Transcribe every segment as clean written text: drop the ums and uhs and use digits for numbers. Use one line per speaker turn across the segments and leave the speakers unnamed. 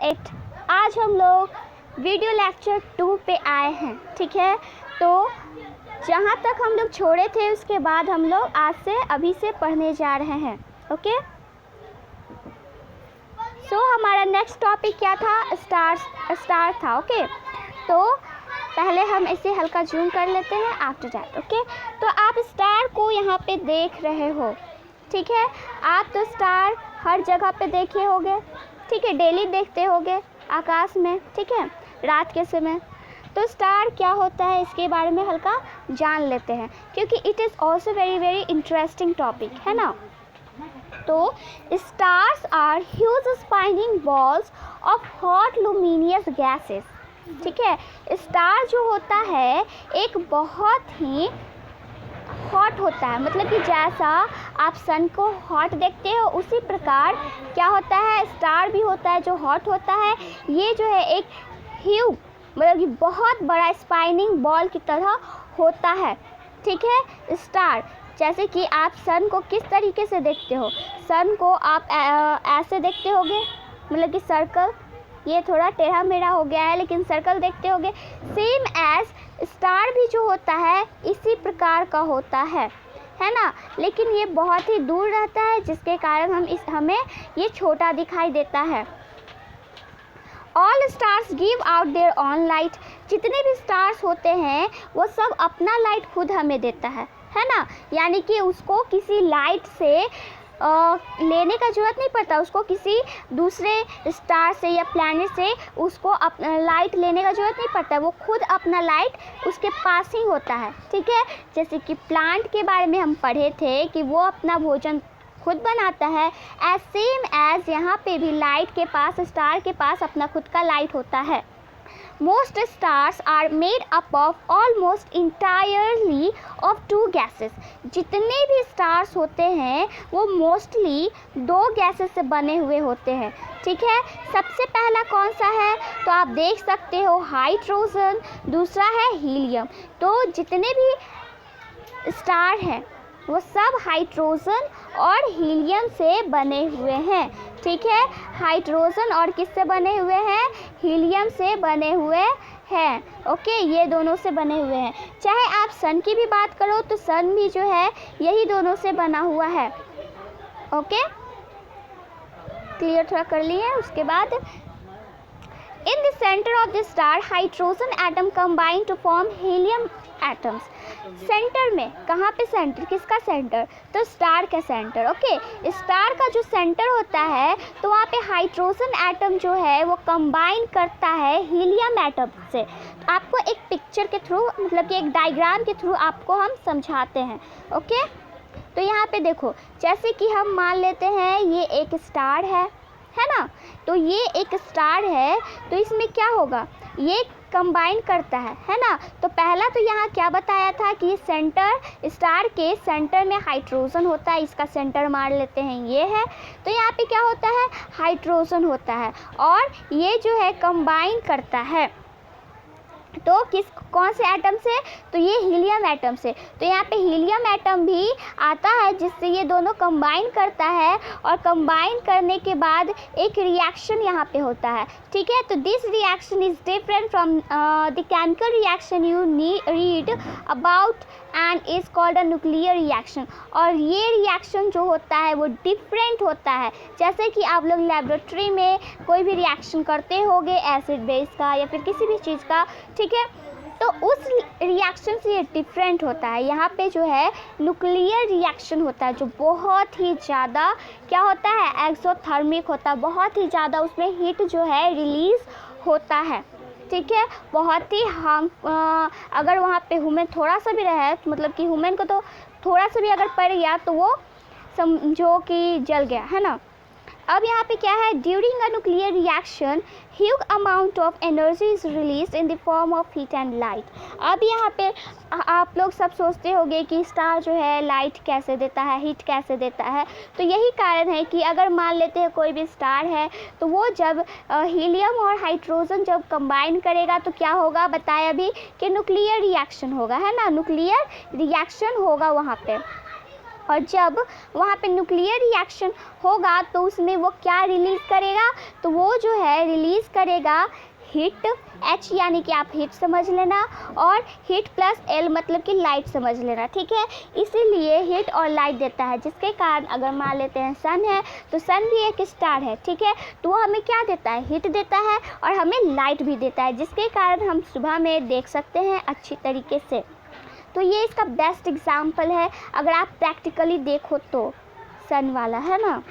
8। आज हम लोग वीडियो लेक्चर 2 पे आए हैं, ठीक है। तो जहाँ तक हम लोग छोड़े थे उसके बाद हम लोग आज से अभी से पढ़ने जा रहे हैं, ओके। सो हमारा नेक्स्ट टॉपिक क्या था? स्टार था, ओके। तो पहले हम इसे हल्का जूम कर लेते हैं आफ्टर दैट, ओके। तो आप स्टार को यहाँ पे देख रहे हो, ठीक है। आप तो स्टार हर जगह पे देखे होंगे, ठीक है, डेली देखते होंगे आकाश में, ठीक है, रात के समय। तो स्टार क्या होता है इसके बारे में हल्का जान लेते हैं, क्योंकि it is also very very interesting topic है ना। तो stars are huge spinning balls of hot luminous gases, ठीक है। स्टार जो होता है एक बहुत ही हॉट होता है, मतलब कि जैसा आप सन को हॉट देखते हो उसी प्रकार क्या होता है, स्टार भी होता है जो हॉट होता है। ये जो है एक ह्यूज, मतलब कि बहुत बड़ा स्पाइनिंग बॉल की तरह होता है, ठीक है। स्टार जैसे कि आप सन को किस तरीके से देखते हो, सन को आप ऐसे देखते होगे, मतलब कि सर्कल, ये थोड़ा टेढ़ा मेढ़ा हो गया है लेकिन सर्कल देखते होगे। सेम एज स्टार भी जो होता है इसी प्रकार का होता है ना, लेकिन ये बहुत ही दूर रहता है जिसके कारण हमें ये छोटा दिखाई देता है। All stars give out their own light, जितने भी स्टार्स होते हैं वो सब अपना लाइट खुद हमें देता है ना। यानी कि उसको किसी लाइट से लेने का ज़रूरत नहीं पड़ता, उसको किसी दूसरे स्टार से या प्लैनेट से उसको अपना लाइट लेने का ज़रूरत नहीं पड़ता, वो खुद अपना लाइट उसके पास ही होता है, ठीक है। जैसे कि प्लांट के बारे में हम पढ़े थे कि वो अपना भोजन खुद बनाता है, एज सेम एज यहाँ पे भी लाइट के पास, स्टार के पास अपना खुद का लाइट होता है। Most stars are made up of almost entirely of two gases. जितने भी स्टार्स होते हैं वो मोस्टली दो गैसेस से बने हुए होते हैं, ठीक है। सबसे पहला कौन सा है तो आप देख सकते हो हाइड्रोजन, दूसरा है हीलियम। तो जितने भी स्टार हैं वो सब हाइड्रोजन और हीलियम से बने हुए हैं, ठीक है। हाइड्रोजन और किससे बने हुए हैं? हीलियम से बने हुए हैं, ओके। ये दोनों से बने हुए हैं। चाहे आप सन की भी बात करो तो सन भी जो है यही दोनों से बना हुआ है, ओके। क्लियर थोड़ा कर लिए। उसके बाद in the centre of the star hydrogen atom combine to form helium atoms. Centre में, कहाँ पे सेंटर, किसका सेंटर? तो स्टार का सेंटर, ओके। स्टार का जो सेंटर होता है तो वहाँ पे हाइड्रोजन एटम जो है वो कंबाइन करता है हीलियम एटम से। तो आपको एक पिक्चर के थ्रू, मतलब कि एक डायग्राम के थ्रू आपको हम समझाते हैं, ओके। तो यहाँ पे देखो, जैसे कि हम मान लेते हैं ये एक स्टार है ना। तो ये एक स्टार है तो इसमें क्या होगा, ये कंबाइन करता है ना। तो पहला तो यहाँ क्या बताया था कि सेंटर, स्टार के सेंटर में हाइड्रोजन होता है, इसका सेंटर मान लेते हैं ये है। तो यहाँ पे क्या होता है, हाइड्रोजन होता है और ये जो है कंबाइन करता है तो कौन से एटम से? तो ये हीलियम एटम से। तो यहाँ पे हीलियम एटम भी आता है जिससे ये दोनों कंबाइन करता है और कंबाइन करने के बाद एक रिएक्शन यहाँ पे होता है, ठीक है। तो this reaction is different from the chemical reaction you read about and is called a nuclear reaction. और ये रिएक्शन जो होता है वो डिफरेंट होता है। जैसे कि आप लोग लेबोरेटरी में कोई भी रिएक्शन करते होंगे एसिड बेस का या फिर किसी भी चीज़ का, ठीक है, तो उस रिएक्शन से ये डिफरेंट होता है। यहाँ पे जो है न्यूक्लियर रिएक्शन होता है जो बहुत ही ज़्यादा क्या होता है, एक्सोथर्मिक होता है, बहुत ही ज़्यादा उसमें हीट जो है रिलीज़ होता है, ठीक है। बहुत ही अगर वहाँ पे ह्यूमन थोड़ा सा भी रहे, मतलब कि ह्यूमन को तो थोड़ा सा भी अगर पड़ गया तो वो समझो कि जल गया, है ना। अब यहाँ पे क्या है, during a nuclear reaction huge amount of energy is release in the form of heat and light. अब यहाँ पे आप लोग सब सोचते होंगे कि स्टार जो है लाइट कैसे देता है, हीट कैसे देता है। तो यही कारण है कि अगर मान लेते हैं कोई भी स्टार है तो वो जब हीलियम और हाइड्रोजन जब कंबाइन करेगा तो क्या होगा, बताया अभी कि न्यूक्लियर रिएक्शन होगा, है ना। न्यूक्लियर रिएक्शन होगा वहाँ पे, और जब वहाँ पे न्यूक्लियर रिएक्शन होगा तो उसमें वो क्या रिलीज़ करेगा, तो वो जो है रिलीज़ करेगा हीट, H यानी कि आप हीट समझ लेना, और हीट प्लस L मतलब कि लाइट समझ लेना, ठीक है। इसीलिए हीट और लाइट देता है, जिसके कारण अगर मान लेते हैं सन है तो सन भी एक स्टार है, ठीक है। तो वो हमें क्या देता है, हीट देता है और हमें लाइट भी देता है, जिसके कारण हम सुबह में देख सकते हैं अच्छी तरीके से। तो ये इसका बेस्ट एग्जाम्पल है अगर आप प्रैक्टिकली देखो तो, सन वाला, है ना।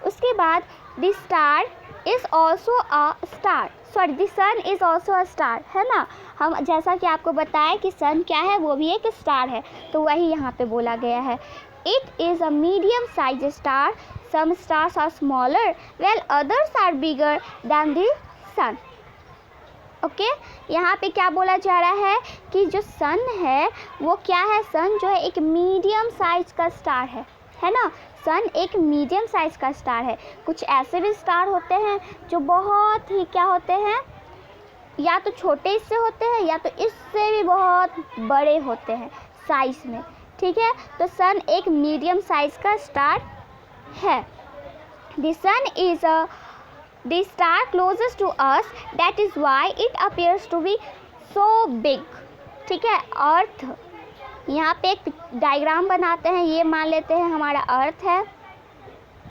उसके बाद the star is also a star, sorry the sun is also a star, है ना। हम जैसा कि आपको बताया कि सन क्या है, वो भी एक स्टार है, तो वही यहाँ पे बोला गया है। It is a medium size star, some stars are smaller well others are bigger than the sun. Okay, यहाँ पे क्या बोला जा रहा है कि जो सन है वो क्या है, सन जो है एक मीडियम साइज का स्टार है ना। सन एक मीडियम साइज का स्टार है। कुछ ऐसे भी स्टार होते हैं जो बहुत ही क्या होते हैं, या तो छोटे इससे होते हैं या तो इससे भी बहुत बड़े होते हैं साइज में, ठीक है। तो सन एक मीडियम साइज का स्टार है। The sun is the star closest to us, that is why it appears to be so big, ठीक है। अर्थ, यहाँ पे एक डायग्राम बनाते हैं, ये मान लेते हैं हमारा अर्थ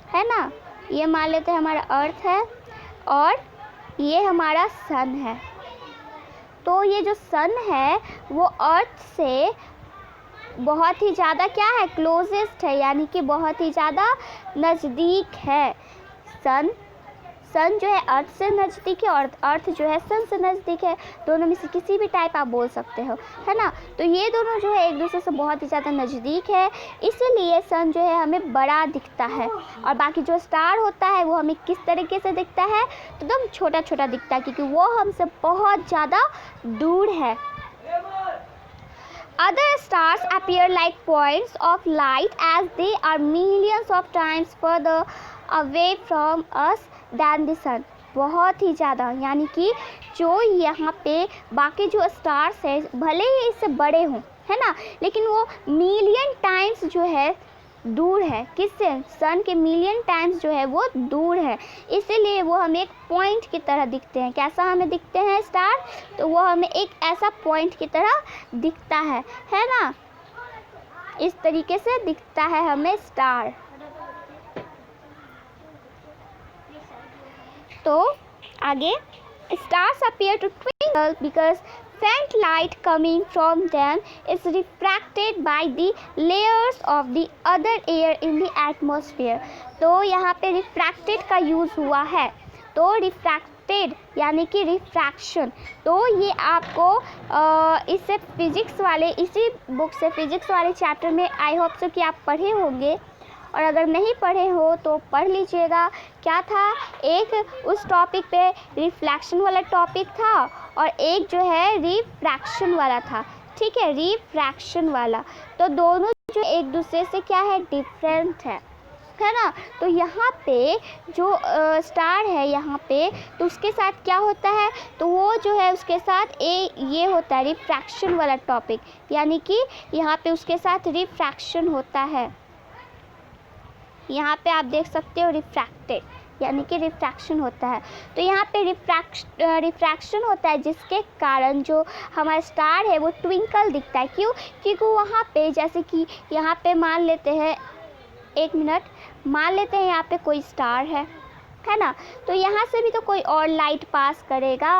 है ना, ये मान लेते हैं हमारा अर्थ है और ये हमारा सन है। तो ये जो सन है वो अर्थ से बहुत ही ज़्यादा क्या है, क्लोजेस्ट है, यानी कि बहुत ही ज़्यादा नज़दीक है। सन जो है अर्थ से नज़दीक है और अर्थ जो है सन से नज़दीक है, दोनों में से किसी भी टाइप आप बोल सकते हो, है ना। तो ये दोनों जो है एक दूसरे से बहुत ही ज़्यादा नज़दीक है, इसीलिए सन जो है हमें बड़ा दिखता है, और बाकी जो स्टार होता है वो हमें किस तरीके से दिखता है, तो एकदम छोटा छोटा दिखता है, क्योंकि वो हमसे बहुत ज़्यादा दूर है। Other stars appear like points of light as they are millions of times further away from us than the sun. बहुत ही ज़्यादा, यानी कि जो यहाँ पे बाकी जो स्टार्स हैं भले ही इससे बड़े हों, है ना, लेकिन वो मिलियन टाइम्स जो है दूर है, किससे, सन के मिलियन टाइम्स जो है वो दूर है, इसीलिए वो हमें एक पॉइंट की तरह दिखते हैं। कैसा हमें दिखते हैं स्टार, तो वो हमें एक ऐसा पॉइंट की तरह दिखता है ना, इस तरीके से दिखता है हमें स्टार। तो आगे, stars appear to twinkle because faint light coming from them is refracted by the layers of the other air in the atmosphere. तो यहाँ पे refracted का यूज़ हुआ है, तो refracted यानी कि रिफ्रैक्शन, तो ये आपको इससे फिज़िक्स वाले, इसी बुक से फिज़िक्स वाले चैप्टर में आई होप सो कि आप पढ़े होंगे, और अगर नहीं पढ़े हो तो पढ़ लीजिएगा। क्या था, एक उस टॉपिक पे रिफ्लेक्शन वाला टॉपिक था और एक जो है रिफ्रैक्शन वाला था, ठीक है, रिफ्रैक्शन वाला। तो दोनों जो एक दूसरे से क्या है, डिफरेंट है ना। तो यहाँ पे जो स्टार है यहाँ पे, तो उसके साथ क्या होता है, तो वो जो है उसके साथ ये होता है रिफ्रैक्शन वाला टॉपिक, यानी कि यहाँ पे उसके साथ रिफ्रैक्शन होता है। यहाँ पे आप देख सकते हो रिफ्रैक्टेड, यानी कि रिफ्रैक्शन होता है। तो यहाँ पे रिफ्रैक्शन होता है, जिसके कारण जो हमारा स्टार है वो ट्विंकल दिखता है। क्यों, क्योंकि वहाँ पे जैसे कि यहाँ पे मान लेते हैं, एक मिनट, मान लेते हैं यहाँ पे कोई स्टार है ना, तो यहाँ से भी तो कोई और लाइट पास करेगा,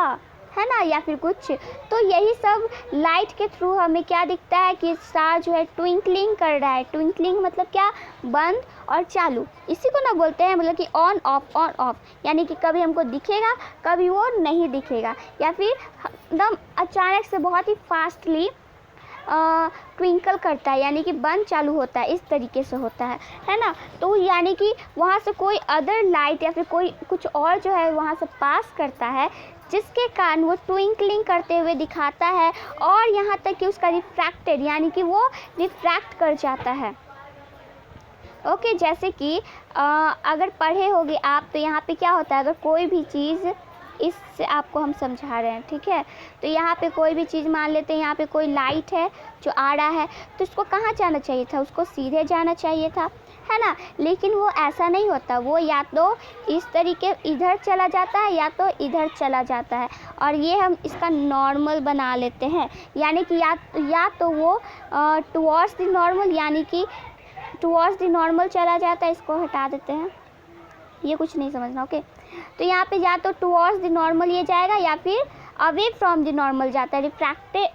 है ना, या फिर कुछ, तो यही सब लाइट के थ्रू हमें क्या दिखता है कि स्टार जो है ट्विंकलिंग कर रहा है। ट्विंकलिंग मतलब क्या, बंद और चालू, इसी को ना बोलते हैं, मतलब कि ऑन ऑफ, यानी कि कभी हमको दिखेगा कभी वो नहीं दिखेगा, या फिर एकदम अचानक से बहुत ही फास्टली ट्विंकल करता है, यानी कि बंद चालू होता है, इस तरीके से होता है ना। तो यानी कि वहाँ से कोई अदर लाइट या फिर कोई कुछ और जो है वहाँ से पास करता है, जिसके कारण वो ट्विंकलिंग करते हुए दिखाता है, और यहाँ तक कि उसका रिफ्रैक्टेड यानी कि वो रिफ्रैक्ट कर जाता है। ओके, जैसे कि अगर पढ़े होगे आप, तो यहाँ पे क्या होता है, अगर कोई भी चीज़ इससे आपको हम समझा रहे हैं, ठीक है। तो यहाँ पे कोई भी चीज़ मान लेते हैं, यहाँ पे कोई लाइट है जो आ रहा है, तो उसको कहाँ जाना चाहिए था, उसको सीधे जाना चाहिए था, है ना। लेकिन वो ऐसा नहीं होता, वो या तो इस तरीके इधर चला जाता है या तो इधर चला जाता है, और ये हम इसका नॉर्मल बना लेते हैं, यानी कि या तो वो टुवर्ड्स द नॉर्मल, यानी कि टुवर्ड्स द नॉर्मल चला जाता है। इसको हटा देते हैं, ये कुछ नहीं समझना, ओके। तो यहाँ पे या तो टुवर्ड्स द नॉर्मल ये जाएगा या फिर अवे फ्रॉम द नॉर्मल जाता है,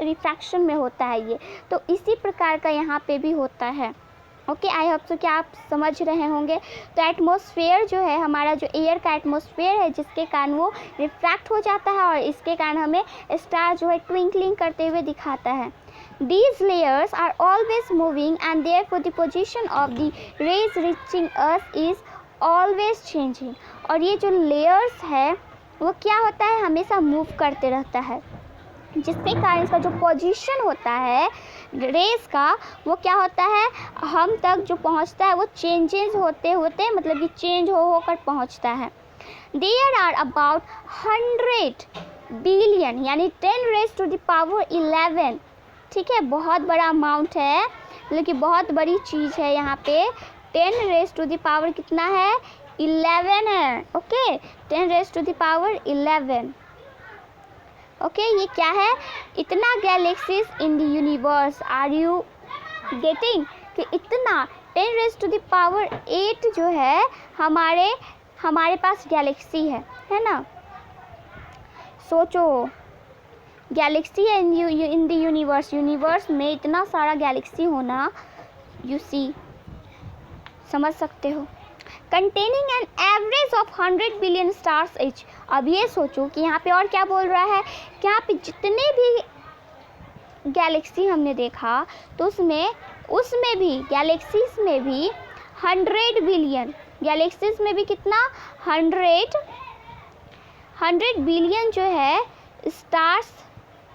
रिफ्रैक्शन में होता है ये। तो इसी प्रकार का यहाँ पे भी होता है, ओके। आई होप सो कि आप समझ रहे होंगे। तो एटमॉस्फेयर जो है हमारा, जो एयर का एटमॉस्फेयर है, जिसके कारण वो रिफ्रैक्ट हो जाता है और इसके कारण हमें स्टार जो है ट्विंकलिंग करते हुए दिखाता है। These layers are always moving and therefore the position of the rays reaching us is always changing। और ये जो layers है वो क्या होता है, हमेशा मूव करते रहता है, जिसके कारण इसका जो पोजीशन होता है रेस का, वो क्या होता है, हम तक जो पहुंचता है वो चेंजेस होते होते, मतलब कि चेंज होकर पहुंचता है। There are about 100 बिलियन यानी 10 raised to the power 11, ठीक है, बहुत बड़ा अमाउंट है, मतलब कि बहुत बड़ी चीज़ है। यहाँ पे 10 raised to the power कितना है, 11 है, okay. 10 raised to the power 11, okay. ये क्या है, इतना galaxies in the universe, are you getting, कि इतना 10 raised to the power 8 जो है हमारे पास गैलेक्सी है ना। सोचो, गैलेक्सी है इन द यूनिवर्स में इतना सारा गैलेक्सी होना, यू सी, समझ सकते हो। Containing an average of 100 billion stars etch. अब ये सोचो कि यहाँ पे और क्या बोल रहा है कि यहाँ पे जितने भी गैलेक्सी हमने देखा, तो उसमें भी गैलेक्सीज में भी 100 बिलियन, गैलेक्सीज में भी कितना, 100 बिलियन जो है स्टार्स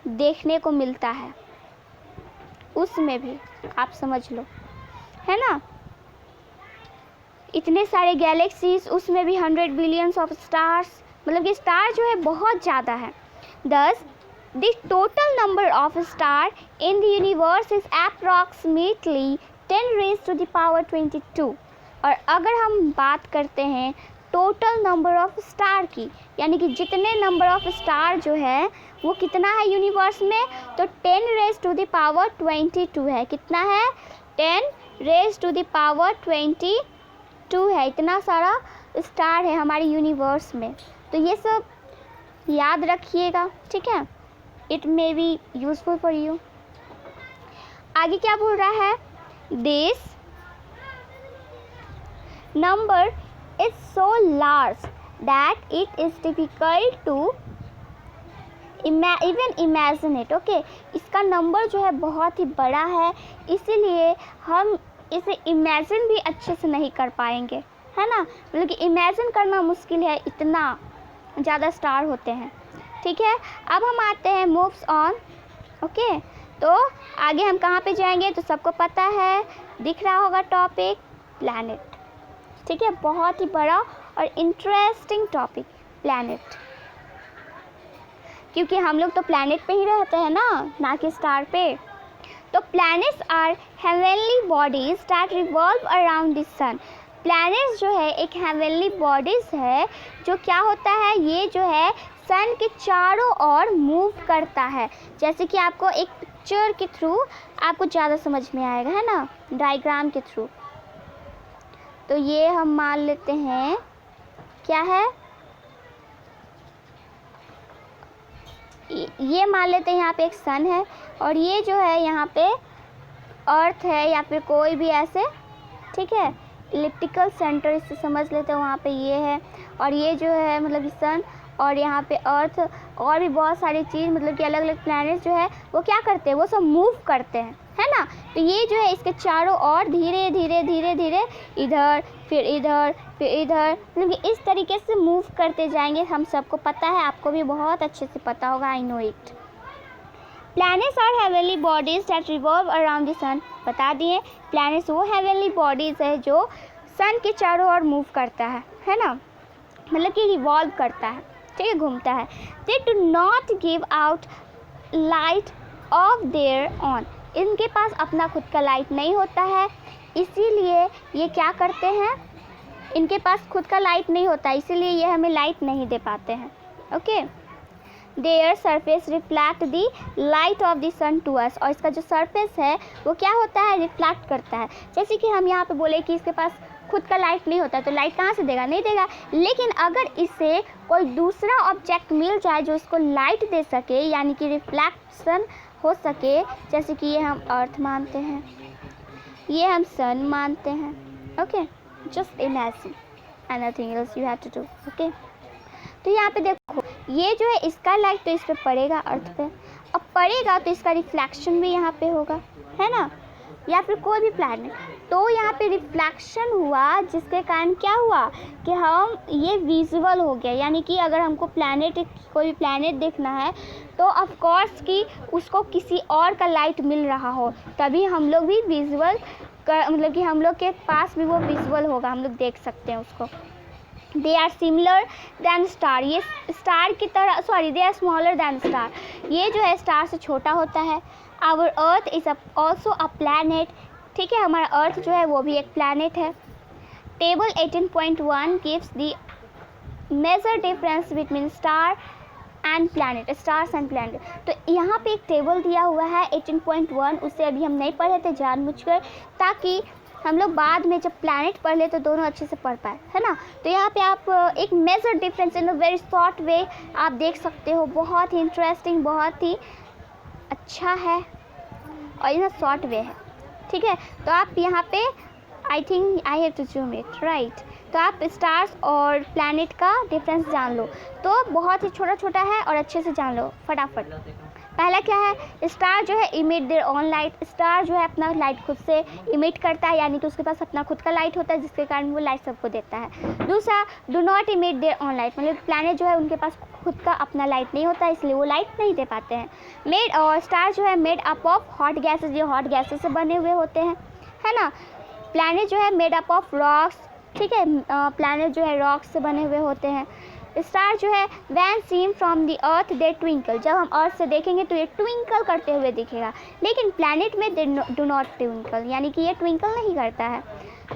देखने को मिलता है, उसमें भी आप समझ लो, है ना। इतने सारे गैलेक्सीज, उसमें भी 100 बिलियंस ऑफ स्टार्स, मतलब कि स्टार जो है बहुत ज़्यादा है। दस the total number of star in the universe is approximately 10 raised to the power 22। और अगर हम बात करते हैं टोटल नंबर ऑफ स्टार की, यानी कि जितने नंबर ऑफ स्टार जो है वो कितना है यूनिवर्स में, तो 10 raised to the power 22 है। कितना है, 10 raised to the power 22 है। इतना सारा स्टार है हमारे यूनिवर्स में। तो ये सब याद रखिएगा, ठीक है, it may be useful for you. आगे क्या बोल रहा है, this number is so large that it is difficult to even imagine it, okay. इसका नंबर जो है बहुत ही बड़ा है, इसीलिए हम इसे इमेजिन भी अच्छे से नहीं कर पाएंगे, है ना। मतलब कि इमेजिन करना मुश्किल है, इतना ज़्यादा स्टार होते हैं, ठीक है। अब हम आते हैं मूव्स ऑन, ओके। तो आगे हम कहाँ पे जाएंगे, तो सबको पता है, दिख रहा होगा टॉपिक, प्लैनेट, ठीक है। बहुत ही बड़ा और इंटरेस्टिंग टॉपिक प्लैनेट, क्योंकि हम लोग तो प्लैनेट पे ही रहते हैं ना कि स्टार पे। तो planets are heavenly bodies that revolve around the sun. Planets जो है एक हेवनली बॉडीज है जो क्या होता है, ये जो है सन के चारों ओर मूव करता है। जैसे कि आपको एक पिक्चर के थ्रू आपको ज़्यादा समझ में आएगा, है ना, डायग्राम के थ्रू। तो ये हम मान लेते हैं क्या है, ये मान लेते हैं यहाँ पे एक सन है, और ये जो है यहाँ पे अर्थ है या फिर कोई भी ऐसे, ठीक है, इलिप्टिकल सेंटर इससे समझ लेते हैं, वहाँ पे ये है, और ये जो है मतलब कि सन, और यहाँ पे अर्थ, और भी बहुत सारी चीज़, मतलब कि अलग अलग प्लैनेट्स जो है वो क्या करते हैं, वो सब मूव करते हैं, है ना। तो ये जो है इसके चारों ओर धीरे धीरे धीरे धीरे इधर फिर इधर फिर इधर, मतलब कि इस तरीके से मूव करते जाएंगे। हम सबको पता है, आपको भी बहुत अच्छे से पता होगा, I know it. Planets are heavenly bodies that revolve around the sun. बता दिए, प्लैनेट्स वो हेवनली बॉडीज़ है जो सन के चारों ओर मूव करता है ना, मतलब कि रिवॉल्व करता है, ठीक है, घूमता है। They do not give out light of their on, इनके पास अपना खुद का लाइट नहीं होता है, इसीलिए ये क्या करते हैं, इनके पास खुद का लाइट नहीं होता, इसीलिए ये हमें लाइट नहीं दे पाते हैं। Okay, their surface reflect the light of the sun to us, और इसका जो सरफेस है वो क्या होता है, रिफ्लेक्ट करता है। जैसे कि हम यहाँ पे बोले कि इसके पास खुद का लाइट नहीं होता, तो लाइट कहाँ से देगा, नहीं देगा। लेकिन अगर इसे कोई दूसरा ऑब्जेक्ट मिल जाए जो इसको लाइट दे सके, यानी कि रिफ्लेक्शन हो सके, जैसे कि ये हम अर्थ मानते हैं, ये हम सन मानते हैं। Okay, just imagine, anything else you have to do. Okay, तो यहाँ पे देखो, ये जो है इसका लाइट तो इस पे पड़ेगा, अर्थ पे, अब पड़ेगा तो इसका रिफ्लेक्शन भी यहाँ पे होगा, है ना, या फिर कोई भी प्लैनेट, तो यहाँ पे रिफ्लेक्शन हुआ, जिसके कारण क्या हुआ कि हम ये विजुअल हो गया, यानी कि अगर हमको प्लैनेट, कोई भी प्लैनेट देखना है तो ऑफ कोर्स कि उसको किसी और का लाइट मिल रहा हो, तभी हम लोग भी विजुअल मतलब कि हम लोग के पास भी वो विजुअल होगा, हम लोग देख सकते हैं उसको। They are similar than star, ये स्टार की तरह, sorry, they are smaller than star, ये जो है स्टार से छोटा होता है। Our earth is also a planet, ठीक है, हमारा अर्थ जो है वो भी एक प्लैनेट है। Table 18.1 gives the major difference between star and planet, stars and planet. तो यहाँ पे एक टेबल दिया हुआ है 18.1, उससे अभी हम नहीं पढ़े थे जानबूझकर, ताकि हम लोग बाद में जब प्लैनेट पढ़ ले तो दोनों अच्छे से पढ़ पाए, है ना। तो यहाँ पे आप एक major difference in a very short way आप देख सकते हो, बहुत ही इंटरेस्टिंग, बहुत ही अच्छा है और इन अ शॉर्ट वे है, ठीक है। तो आप यहाँ पे I think I have to zoom it, right. तो आप स्टार्स और प्लैनेट का डिफरेंस जान लो, तो बहुत ही छोटा छोटा है और अच्छे से जान लो फटाफट। पहला क्या है, स्टार जो है emit their own light, star जो है अपना लाइट खुद से इमिट करता है, यानी कि उसके पास अपना खुद का लाइट होता है, जिसके कारण वो लाइट सबको देता है। दूसरा, do not emit their own light, मतलब प्लैनेट जो है उनके पास खुद का अपना लाइट नहीं होता, इसलिए वो लाइट नहीं दे पाते हैं। मेड, और स्टार जो है made up of hot gases, ये हॉट गैसेज से बने हुए होते हैं, है ना। प्लैनेट जो है मेड अप ऑफ रॉक्स, ठीक है, प्लैनेट जो है रॉक्स से बने हुए होते हैं। स्टार जो है when seen from the earth they twinkle, जब हम अर्थ से देखेंगे तो ये ट्विंकल करते हुए दिखेगा, लेकिन प्लैनेट में दे डू नॉट ट्विंकल, यानी कि ये ट्विंकल नहीं करता है।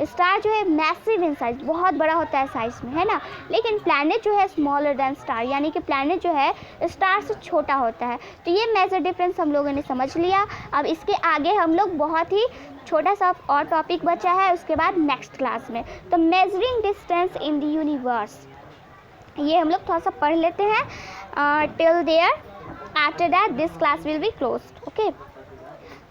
स्टार जो है मैसिव इन साइज, बहुत बड़ा होता है साइज में, है ना, लेकिन प्लैनेट जो है स्मॉलर दैन स्टार, यानी कि प्लैनेट जो है स्टार से छोटा होता है। तो ये मेजर डिफरेंस हम लोगों ने समझ लिया। अब इसके आगे हम लोग बहुत ही छोटा सा और टॉपिक बचा है, उसके बाद नेक्स्ट क्लास में। तो measuring distance in the universe, ये हम लोग थोड़ा सा पढ़ लेते हैं till there, after that this class will be closed. Okay,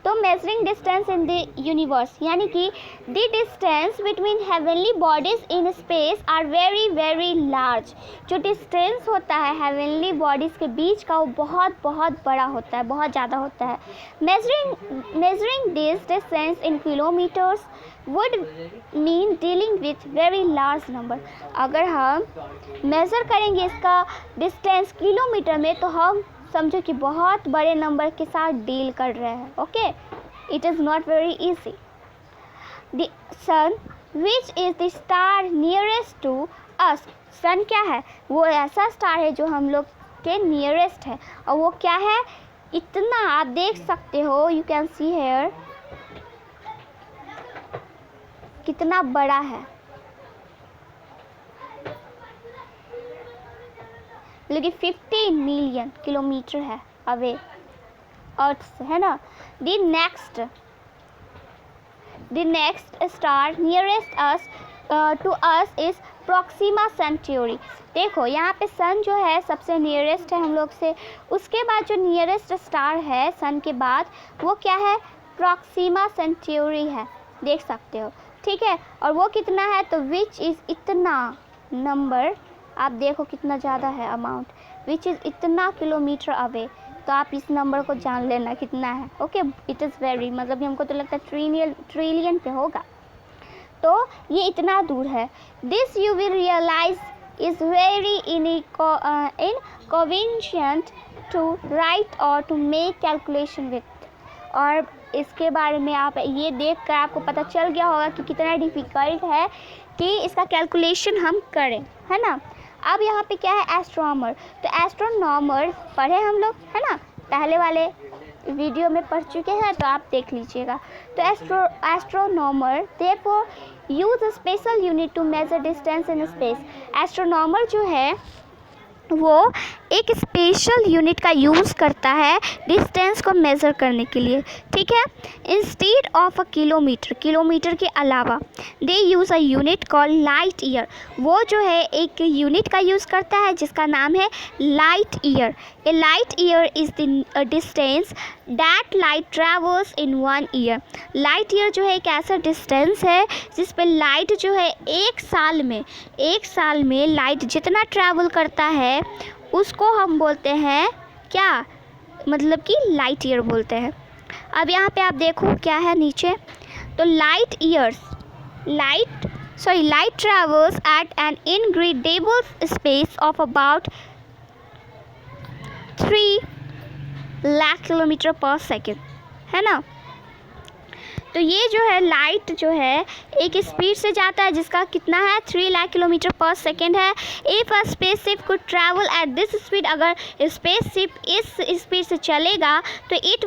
तो measuring distance in the universe, यानी कि the distance between heavenly bodies in space are very very large, जो डिस्टेंस होता है हेवनली बॉडीज़ के बीच का वो बहुत बहुत बड़ा होता है, बहुत ज़्यादा होता है। Measuring this distance in kilometres would mean dealing with very large number, अगर हम मेज़र करेंगे इसका डिस्टेंस किलोमीटर में, तो हम समझो कि बहुत बड़े नंबर के साथ डील कर रहे हैं। Okay, it is not very easy. The sun which is the star nearest to us, sun क्या है, वो ऐसा स्टार है जो हम लोग के नियरेस्ट है, और वो क्या है, इतना आप देख सकते हो, यू कैन सी हेयर कितना बड़ा है, लेकिन 15 मिलियन किलोमीटर है अवे अर्थ से, है ना। The next star nearest us to us is Proxima Centauri. देखो यहाँ पे सन जो है सबसे नियरेस्ट है हम लोग से, उसके बाद जो नियरेस्ट स्टार है सन के बाद वो क्या है, प्रॉक्सिमा सेंट्यूरी है, देख सकते हो, ठीक है। और वो कितना है, तो विच इज़ इतना नंबर, आप देखो कितना ज़्यादा है अमाउंट, विच इज़ इतना किलोमीटर अवे, तो आप इस नंबर को जान लेना कितना है। ओके, इट इज़ वेरी, मतलब हमको तो लगता है ट्रिलियन पे होगा, तो ये इतना दूर है। This you will realise is very inconvenient to write और टू मेक कैलकुलेशन विथ, और इसके बारे में आप ये देख कर आपको पता चल गया होगा कि कितना डिफ़िकल्ट है कि इसका कैलकुलेशन हम करें, है ना। अब यहाँ पे क्या है, एस्ट्रोनॉमर। तो एस्ट्रोनॉमर पढ़े हम लोग, है ना, पहले वाले वीडियो में पढ़ चुके हैं, तो आप देख लीजिएगा। तो astronomer therefore use a special unit to measure distance in space. Astronomer जो है वो एक स्पेशल यूनिट का यूज़ करता है डिस्टेंस को मेज़र करने के लिए, ठीक है। Instead of a kilometre, kilometre के अलावा they use a unit called light year. वो जो है एक यूनिट का यूज़ करता है जिसका नाम है light year. A light year is the distance that light travels in 1 year. Light year जो है एक ऐसा डिस्टेंस है जिस पे लाइट जो है एक साल में लाइट जितना ट्रैवल करता है उसको हम बोलते हैं क्या, मतलब कि लाइट ईयर बोलते हैं। अब यहाँ पे आप देखो क्या है नीचे, तो light travels at an incredible space of about 3 lakh kilometre per second, है ना। तो ये जो है लाइट जो है एक स्पीड से जाता है जिसका कितना है, 3 लाख किलोमीटर पर सेकेंड है। If a spaceship could travel at this speed, अगर स्पेसशिप इस स्पीड से चलेगा तो it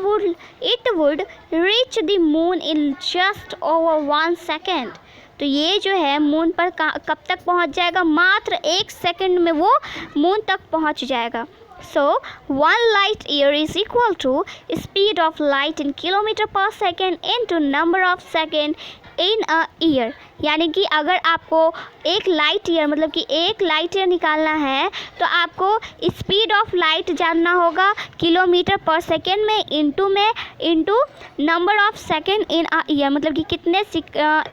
would reach the moon in just over 1 second. तो ये जो है मून पर कब तक पहुंच जाएगा, मात्र 1 सेकेंड में वो मून तक पहुंच जाएगा। So 1 light year is equal to speed of light in kilometer per second into number of second in a year। यानी कि अगर आपको 1 लाइट ईयर मतलब कि 1 लाइट ईयर निकालना है तो आपको स्पीड ऑफ लाइट जानना होगा किलोमीटर पर सेकेंड में into number of second in a year, मतलब कि कितने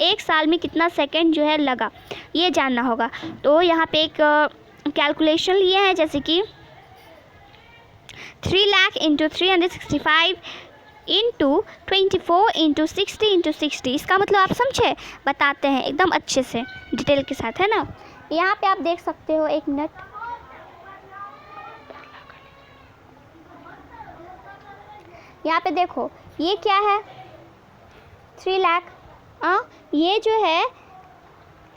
1 साल में कितना सेकेंड जो है लगा, ये जानना होगा। तो यहाँ पे एक कैलकुलेशन लिए हैं, जैसे कि 3 lakh into 365 into 24 into 60 into 60। इसका मतलब आप समझे, बताते हैं एकदम अच्छे से डिटेल के साथ, है ना। यहाँ पे आप देख सकते हो, 1 मिनट, यहाँ पे देखो ये क्या है, 3 लाख, ये जो है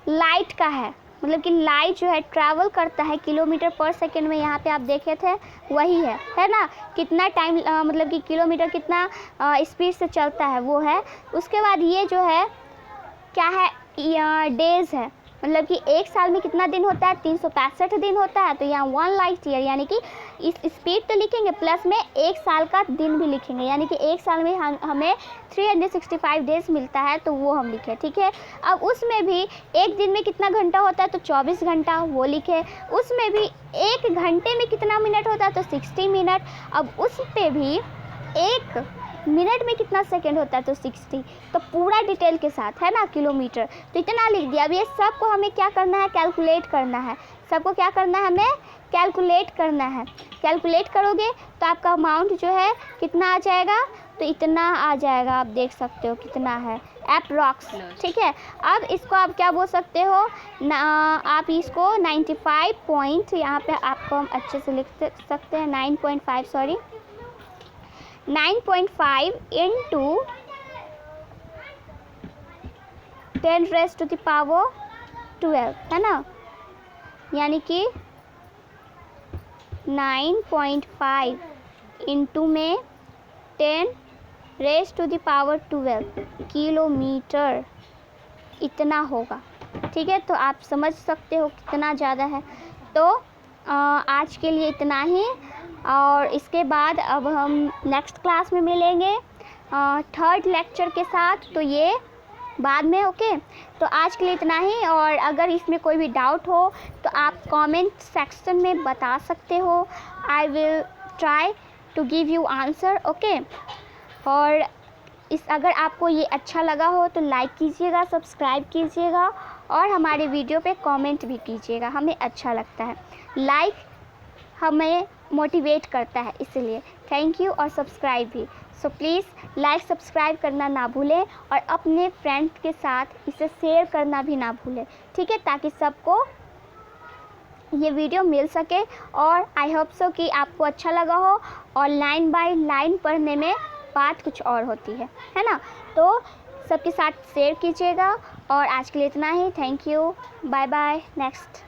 लाइट का है, मतलब कि लाइट जो है ट्रैवल करता है किलोमीटर पर सेकेंड में, यहाँ पे आप देखे थे वही है ना। कितना टाइम मतलब कि किलोमीटर कितना स्पीड से चलता है वो है। उसके बाद ये जो है क्या है, डेज़ है, मतलब कि 1 साल में कितना दिन होता है, 365 दिन होता है। तो यहाँ 1 लाइट ईयर यानी कि इस स्पीड तो लिखेंगे प्लस में 1 साल का दिन भी लिखेंगे, यानी कि 1 साल में हमें 365 डेज मिलता है, तो वो हम लिखे, ठीक है। अब उसमें भी एक दिन में कितना घंटा होता है, तो 24 घंटा वो लिखे। उसमें भी 1 घंटे में कितना मिनट होता है, तो 60 मिनट। अब उस पर भी 1 मिनट में कितना सेकंड होता है, तो 60। तो पूरा डिटेल के साथ, है ना, किलोमीटर। तो इतना लिख दिया। अब ये सबको हमें क्या करना है, कैलकुलेट करना है। सबको क्या करना है, हमें कैलकुलेट करना है। कैलकुलेट करोगे तो आपका अमाउंट जो है कितना आ जाएगा, तो इतना आ जाएगा। आप देख सकते हो कितना है अप्रॉक्स, ठीक है। अब इसको आप क्या बोल सकते हो ना, आप इसको 95 पॉइंट, यहाँ पे आपको हम अच्छे से लिख सकते हैं 9.5 sorry 9.5 into 10 raise to the power 12, है ना, यानी कि 9.5 इंटू में 10 raise to the power 12 kilometre, इतना होगा, ठीक है। तो आप समझ सकते हो कितना ज़्यादा है। तो आज के लिए इतना ही, और इसके बाद अब हम नेक्स्ट क्लास में मिलेंगे 3rd लेक्चर के साथ, तो ये बाद में, ओके। तो आज के लिए इतना ही, और अगर इसमें कोई भी डाउट हो तो आप कमेंट सेक्शन में बता सकते हो। I will try to give you answer, okay. और अगर आपको ये अच्छा लगा हो तो लाइक कीजिएगा, सब्सक्राइब कीजिएगा, और हमारे वीडियो पे कमेंट भी कीजिएगा, हमें अच्छा लगता है। लाइक हमें मोटिवेट करता है, इसलिए थैंक यू, और सब्सक्राइब भी। सो प्लीज़ लाइक सब्सक्राइब करना ना भूलें, और अपने फ्रेंड के साथ इसे शेयर करना भी ना भूलें, ठीक है, ताकि सबको ये वीडियो मिल सके। और आई होप सो कि आपको अच्छा लगा हो, और लाइन बाय लाइन पढ़ने में बात कुछ और होती है ना। तो सबके साथ शेयर कीजिएगा, और आज के लिए इतना ही। Thank you, bye bye, next.